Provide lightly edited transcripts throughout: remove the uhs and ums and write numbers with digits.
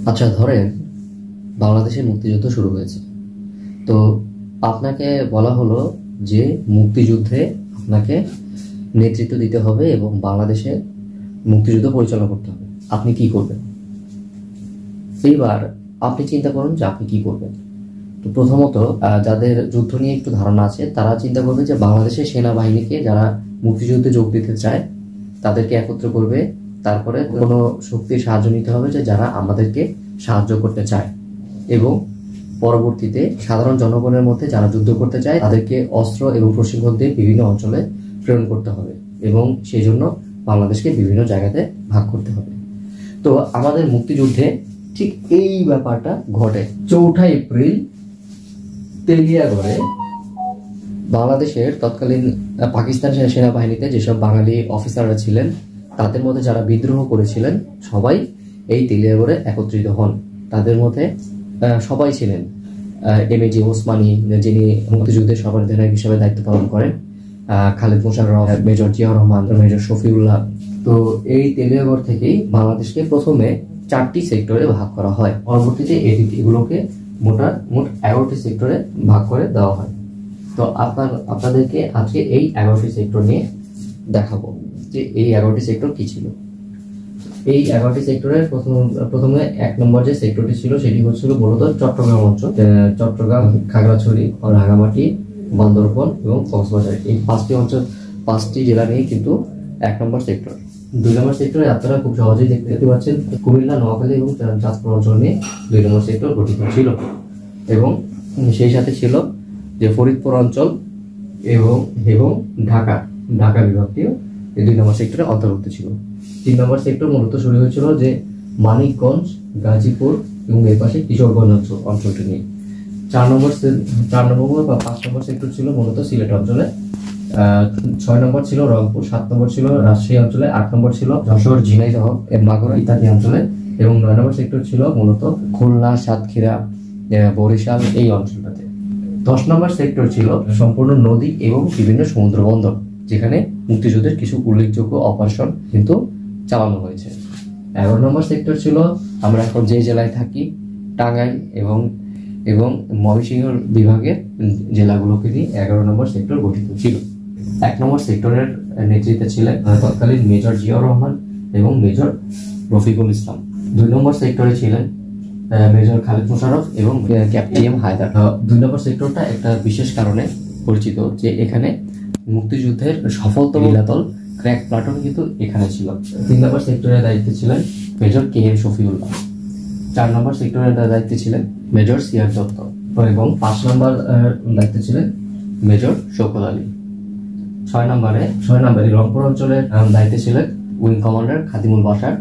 আচ্ছা, ধরেন বাংলাদেশে মুক্তিযুদ্ধ শুরু হয়েছে। তো আপনাকে বলা হলো যে মুক্তিযুদ্ধে আপনাকে নেতৃত্ব দিতে হবে এবং বাংলাদেশে মুক্তিযুদ্ধ পরিচালনা করতে হবে। আপনি কি করবেন? এইবার আপনি চিন্তা করুন যে আপনি কি করবেন। তো প্রথমত যাদের যুদ্ধ নিয়ে একটু ধারণা আছে তারা চিন্তা করবে যে বাংলাদেশের সেনাবাহিনীকে যারা মুক্তিযুদ্ধে যোগ দিতে চায় তাদেরকে একত্র করবে। তারপরে কোনো শক্তির সাহায্য নিতে হবে যে যারা আমাদেরকে সাহায্য করতে চায়, এবং পরবর্তীতে সাধারণ জনগণের মধ্যে যারা যুদ্ধ করতে চায় তাদেরকে অস্ত্র এবং প্রশিক্ষণ দিয়ে বিভিন্ন অঞ্চলে প্রেরণ করতে হবে, এবং সেই জন্য বাংলাদেশকে বিভিন্ন জায়গাতে ভাগ করতে হবে। তো আমাদের মুক্তিযুদ্ধে ঠিক এই ব্যাপারটা ঘটে। 4 এপ্রিল তেলিয়াগড়ে বাংলাদেশের তৎকালীন পাকিস্তান সেনাবাহিনীতে যেসব বাঙালি অফিসাররা ছিলেন তাদের মধ্যে যারা বিদ্রোহ করেছিলেন সবাই এই তেলিয়াগড়ে একত্রিত হন। তাদের মধ্যে সবাই ছিলেন এমএজি ওসমানী, যিনি মুক্তিযুদ্ধের সর্বাধিনায়ক হিসেবে দায়িত্ব পালন করেন, খালেদ মোশাররফ, মেজর জিয়াউর রহমান, মেজর শফিউল্লাহ। তো এই তেলিয়াগড় থেকেই বাংলাদেশকে প্রথমে 4টি সেক্টরে ভাগ করা হয়। পরবর্তীতে এগুলোকে মোট 11টি সেক্টরে ভাগ করে দেওয়া হয়। তো আপনাদেরকে আজকে এই 11টি সেক্টর নিয়ে দেখাবো যে এই 11টি সেক্টর কি ছিল। এই 11টি সেক্টরের প্রথমে 1 নম্বর যে সেক্টরটি ছিল সেটি হচ্ছিল মূলত চট্টগ্রাম অঞ্চল। চট্টগ্রাম, খাগড়াছড়ি, রাঙামাটি, বান্দরবন এবং কক্সবাজার, এই 5টি জেলা নিয়ে কিন্তু 1 নম্বর সেক্টর। 2 নম্বর সেক্টরে আপনারা খুব সহজেই দেখতে পাচ্ছেন কুমিল্লা, নোয়াখালী এবং চাঁদপুর অঞ্চল নিয়ে 2 নম্বর সেক্টর গঠিত ছিল, এবং সেই সাথে ছিল যে ফরিদপুর অঞ্চল এবং ঢাকা বিভাগটিও এই 2 নম্বর সেক্টরে অন্তর্ভুক্ত ছিল। 3 নম্বর সেক্টর মূলত শুরু হয়েছিল যে মানিকগঞ্জ, গাজীপুর এবং এর পাশে কিশোরগঞ্জ অঞ্চলটি নিয়ে। 4 নম্বর বা 5 নম্বর সেক্টর ছিল মূলত সিলেট অঞ্চলে। 6 নম্বর ছিল রংপুর, 7 নম্বর ছিল রাজশাহী অঞ্চলে, 8 নম্বর ছিল যশোর, ঝিনাইদহ, মাগুরা ইত্যাদি অঞ্চলে, এবং 9 নম্বর সেক্টর ছিল মূলত খুলনা, সাতক্ষীরা, বরিশাল এই অঞ্চলটাতে। 10 নম্বর সেক্টর ছিল সম্পূর্ণ নদী এবং বিভিন্ন সমুদ্র বন্দর, যেখানে মুক্তিযুদ্ধের কিছু উল্লেখযোগ্য অপারেশন কিন্তু চালানো হয়েছে। 11 নম্বর সেক্টর ছিল আমরা এখন যে জেলায় থাকি, টাঙ্গাইল এবং ময়মনসিংহ বিভাগের জেলাগুলোকে নিয়ে 11 নম্বর সেক্টর গঠিত ছিল। 1 নম্বর সেক্টরের নেতৃত্বে ছিলেন তৎকালীন মেজর জিয়াউর রহমান এবং মেজর রফিকুল ইসলাম। 2 নম্বর সেক্টরে ছিলেন মেজর খালেদ মোশাররফ এবং ক্যাপ্টেন হায়দার। 2 নম্বর সেক্টরটা একটা বিশেষ কারণে পরিচিত যে এখানে মুক্তিযুদ্ধের সফলতম নীলাতল ক্র্যাক প্লাটুন কিন্তু এখানে ছিল। 3 নম্বর সেক্টরের দায়িত্বে ছিলেন মেজর কে এম শফিউল্লাহ। 4 নম্বর সেক্টরের দায়িত্বে ছিলেন মেজর সিয়ার দত্ত, এবং 5 নম্বর দায়িত্বে ছিলেন মেজর শওকত আলী। 6 নম্বরে রংপুর অঞ্চলের দায়িত্বে ছিলেন উইং কমান্ডার খাদিমুল বাশার।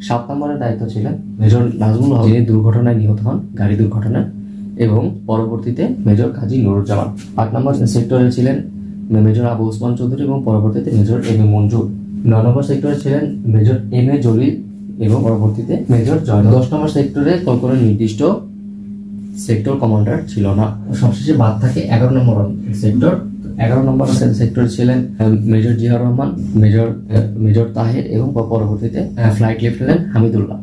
7 নম্বরের দায়িত্ব ছিলেন মেজর নাজমুল হক, যিনি দুর্ঘটনায় নিহত হন, গাড়ি দুর্ঘটনায়, এবং পরবর্তীতে মেজর কাজী নুরুজ্জামান। 8 নম্বর সেক্টরে ছিলেন মেজর আবু ওসমান চৌধুরী এবং পরবর্তীতে মেজর এম এ মঞ্জুর। 9 নম্বর সেক্টরে ছিলেন মেজর এম এ জলিল এবং পরবর্তীতে মেজর জয়। 10 নম্বর সেক্টরে কোনো নির্দিষ্ট সেক্টর কমান্ডার ছিল না। সবশেষে বাদ থাকে 11 নম্বর সেক্টর। 11 নম্বর সেক্টরে ছিলেন মেজর জিয়াউর রহমান, মেজর তাহের এবং পরবর্তীতে ফ্লাইট লেফটেন্যান্ট হামিদুল্লাহ।